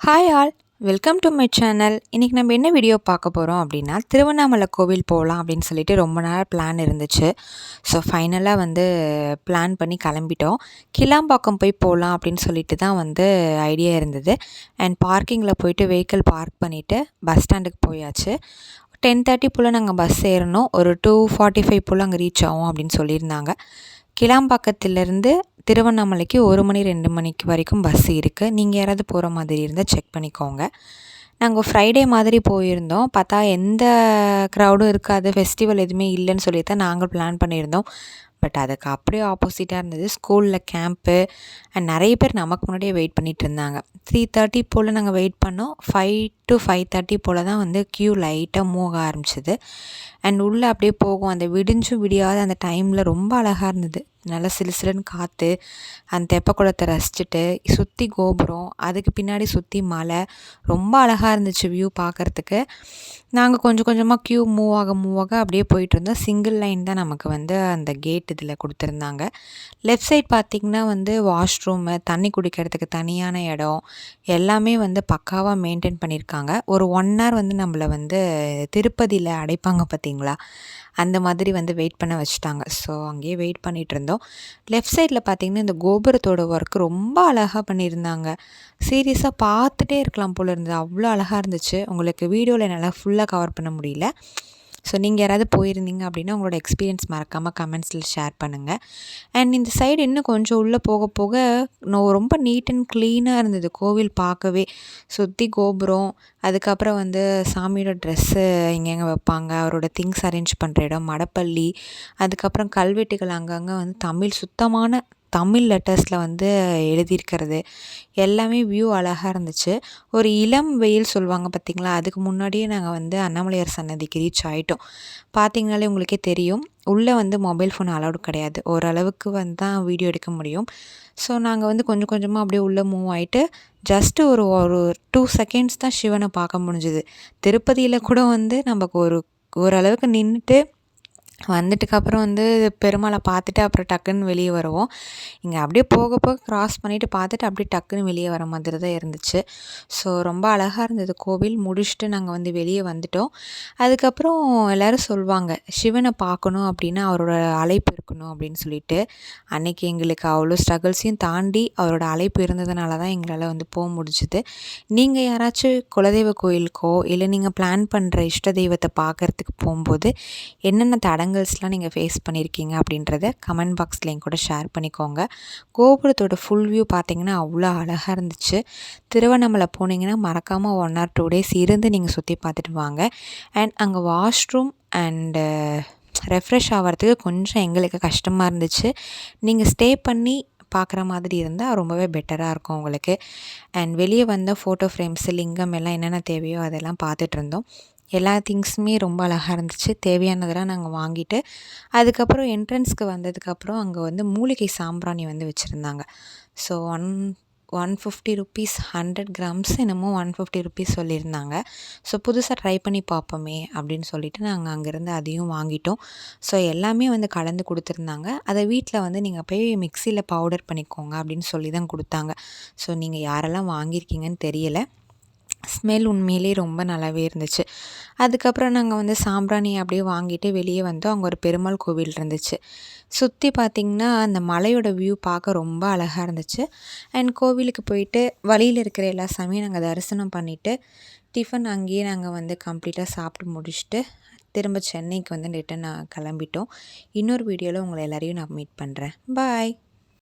Hi all, welcome to my channel. இன்றைக்கி நம்ம என்ன வீடியோ பார்க்க போகிறோம் அப்படின்னா, திருவண்ணாமலை கோவில் போகலாம் அப்படின்னு சொல்லிட்டு ரொம்ப நாள் பிளான் இருந்துச்சு. ஸோ ஃபைனலாக பிளான் பண்ணி கிளம்பிட்டோம். கிளாம்பாக்கம் போய் போகலாம் அப்படின்னு சொல்லிட்டு தான் ஐடியா இருந்தது. அண்ட் பார்க்கிங்கில் போயிட்டு வெஹிக்கிள் பார்க் பண்ணிவிட்டு பஸ் ஸ்டாண்டுக்கு போயாச்சு. 10:30 போல் நாங்கள் பஸ் ஏறணும். ஒரு 2:45 போல் அங்கே ரீச் ஆகும் அப்படின்னு சொல்லியிருந்தாங்க. கிளாம்பாக்கத்திலேருந்து திருவண்ணாமலைக்கு 1 மணி 2 மணிக்கு வரைக்கும் பஸ் இருக்குது. நீங்கள் யாராவது போகிற மாதிரி இருந்தால் செக் பண்ணிக்கோங்க. நாங்கள் ஃப்ரைடே மாதிரி போயிருந்தோம். பார்த்தா எந்த க்ரௌடும் இருக்காது, ஃபெஸ்டிவல் எதுவுமே இல்லைன்னு சொல்லி தான் நாங்கள் பிளான் பண்ணியிருந்தோம். பட் அதுக்கு அப்படியே ஆப்போசிட்டாக இருந்தது. ஸ்கூலில் கேம்ப்பு அண்ட் நிறைய பேர் நமக்கு முன்னாடியே வெயிட் பண்ணிகிட்டு இருந்தாங்க. 3:30 போல் நாங்கள் வெயிட் பண்ணோம். 5 to 5:30 போல் தான் க்யூ லைட்டாக மூவ் ஆரம்பிச்சிது. அண்ட் உள்ளே அப்படியே போகும். அந்த விடிஞ்சும் விடியாத அந்த டைமில் ரொம்ப அழகாக இருந்தது. நல்லா சிலுசிலுன்னு காற்று, அந்த தெப்பக்குளத்தை ரசிச்சுட்டு சுற்றி கோபுரம், அதுக்கு பின்னாடி சுற்றி மலை, ரொம்ப அழகாக இருந்துச்சு வியூ பார்க்குறதுக்கு. நாங்கள் கொஞ்சம் கொஞ்சமாக க்யூ மூவ் ஆக அப்படியே போயிட்டுருந்தோம். சிங்கிள் லைன் தான் நமக்கு அந்த கேட் இதில் கொடுத்துருந்தாங்க. லெஃப்ட் சைட் பார்த்திங்கன்னா வாஷ்ரூமு, தண்ணி குடிக்கிறதுக்கு தனியான இடம் எல்லாமே பக்காவாக மெயின்டைன் பண்ணியிருக்காங்க. ஒரு 1 hour நம்மளை திருப்பதியில் அடைப்பாங்க பார்த்திங்களா, அந்த மாதிரி வெயிட் பண்ண வச்சுட்டாங்க. ஸோ அங்கேயே வெயிட் பண்ணிகிட்டு இருந்தோம். லெஃப்ட் சைடில் பார்த்திங்கன்னா இந்த கோபுரத்தோட ஒர்க் ரொம்ப அழகாக பண்ணியிருந்தாங்க. சீரியஸாக பார்த்துட்டே இருக்கலாம் போல் இருந்தது, அவ்வளோ அழகாக இருந்துச்சு. உங்களுக்கு வீடியோவில் என்னால் ஃபுல்லாக கவர் பண்ண முடியல. ஸோ நீங்கள் யாராவது போயிருந்தீங்க அப்படின்னா உங்களோட எக்ஸ்பீரியன்ஸ் மறக்காமல் கமெண்ட்ஸில் ஷேர் பண்ணுங்கள். அண்ட் இந்த சைடு இன்னும் கொஞ்சம் உள்ளே போக போக ரொம்ப நீட் அண்ட் க்ளீனாக இருந்தது கோவில் பார்க்கவே. சுற்றி கோபுரம், அதுக்கப்புறம் சாமியோட ட்ரெஸ்ஸு எங்கெங்கே வைப்பாங்க, அவரோட திங்ஸ் அரேஞ்ச் பண்ணுற இடம், மடப்பள்ளி, அதுக்கப்புறம் கல்வெட்டுகள் அங்கங்கே சுத்தமான தமிழ் லெட்டர்ஸில் எழுதியிருக்கிறது எல்லாமே வியூ அழகாக இருந்துச்சு. ஒரு இளம் வெயில் சொல்லுவாங்க பார்த்திங்களா, அதுக்கு முன்னாடியே நாங்கள் அண்ணாமலையார் சன்னதிக்கு ரீச் ஆகிட்டோம். பார்த்திங்கனாலே உங்களுக்கே தெரியும், உள்ளே மொபைல் ஃபோன் அலௌடு கிடையாது. ஓரளவுக்கு தான் வீடியோ எடுக்க முடியும். ஸோ நாங்கள் கொஞ்சம் கொஞ்சமாக அப்படியே உள்ளே மூவ் ஆகிட்டு ஜஸ்ட்டு ஒரு ஒரு 2 seconds தான் சிவனை பார்க்க முடிஞ்சுது. திருப்பதியில் கூட நமக்கு ஓரளவுக்கு நின்றுட்டு வந்துட்டுக்கப்புறம் பெருமாளை பார்த்துட்டு அப்புறம் டக்குன்னு வெளியே வருவோம். இங்கே அப்படியே போக போக க்ராஸ் பண்ணிவிட்டு பார்த்துட்டு அப்படியே டக்குன்னு வெளியே வர மாதிரி தான் இருந்துச்சு. ஸோ ரொம்ப அழகாக இருந்தது கோவில். முடிச்சுட்டு நாங்கள் வெளியே வந்துட்டோம். அதுக்கப்புறம் எல்லோரும் சொல்லுவாங்க, சிவனை பார்க்கணும் அப்படின்னா அவரோட அழைப்பு இருக்கணும் அப்படின்னு சொல்லிட்டு. அன்றைக்கி எங்களுக்கு அவ்வளோ ஸ்ட்ரகிள்ஸையும் தாண்டி அவரோட அழைப்பு இருந்ததுனால தான் எங்களால் போக முடிஞ்சுது. நீங்கள் யாராச்சும் குலதெய்வ கோயிலுக்கோ இல்லை நீங்கள் பிளான் பண்ணுற இஷ்ட தெய்வத்தை பார்க்குறதுக்கு போகும்போது என்னென்ன தடங்கல்ஸ்லாம் நீங்கள் ஃபேஸ் பண்ணியிருக்கீங்க அப்படின்றத கமெண்ட் பாக்ஸில் என் கூட ஷேர் பண்ணிக்கோங்க. கோபுரத்தோட ஃபுல் வியூ பார்த்திங்கன்னா அவ்வளோ அழகாக இருந்துச்சு. திருவண்ணாமலை போனீங்கன்னா மறக்காமல் 1 or 2 days இருந்து நீங்கள் சுற்றி பார்த்துட்டு வாங்க. அண்ட் அங்கே வாஷ்ரூம் அண்டு ரெஃப்ரெஷ் ஆகிறதுக்கு கொஞ்சம் எங்களுக்கு கஷ்டமாக இருந்துச்சு. நீங்கள் ஸ்டே பண்ணி பார்க்குற மாதிரி இருந்தால் ரொம்பவே பெட்டராக இருக்கும் உங்களுக்கு. அண்ட் வெளியே ஃபோட்டோ ஃப்ரேம்ஸு, லிங்கம் எல்லாம் என்னென்ன தேவையோ அதெல்லாம் பார்த்துட்டு இருந்தோம். எல்லா திங்ஸுமே ரொம்ப அழகாக இருந்துச்சு. தேவையானதெல்லாம் நாங்கள் வாங்கிட்டு அதுக்கப்புறம் என்ட்ரன்ஸ்க்கு வந்ததுக்கப்புறம் அங்கே மூலிகை சாம்பிராணி வச்சுருந்தாங்க. ஸோ 150 rupees 100 grams என்னமோ 150 rupees சொல்லியிருந்தாங்க. ஸோ புதுசாக ட்ரை பண்ணி பார்ப்போமே அப்படின்னு சொல்லிட்டு நாங்கள் அங்கேருந்து அதையும் வாங்கிட்டோம். ஸோ எல்லாமே கலந்து கொடுத்துருந்தாங்க. அதை வீட்டில் நீங்கள் போய் மிக்சியில் பவுடர் பண்ணிக்கோங்க அப்படின்னு சொல்லி தான் கொடுத்தாங்க. ஸோ நீங்கள் யாரெல்லாம் வாங்கியிருக்கீங்கன்னு தெரியலை. ஸ்மெல் உண்மையிலேயே ரொம்ப நல்லாவே இருந்துச்சு. அதுக்கப்புறம் நாங்கள் சாம்பிராணி அப்படியே வாங்கிட்டு வெளியே வந்தோம். அங்கே ஒரு பெருமாள் கோவில் இருந்துச்சு. சுற்றி பார்த்திங்கன்னா அந்த மலையோட வியூ பார்க்க ரொம்ப அழகாக இருந்துச்சு. அண்ட் கோவிலுக்கு போயிட்டு வழியில் இருக்கிற எல்லா சாமியும் நாங்கள் தரிசனம் பண்ணிவிட்டு டிஃபன் அங்கேயே நாங்கள் கம்ப்ளீட்டாக சாப்பிட்டு முடிச்சுட்டு திரும்ப சென்னைக்கு ரிட்டன் கிளம்பிட்டோம். இன்னொரு வீடியோவில் உங்களை எல்லோரையும் நான் மீட் பண்ணுறேன். பாய்.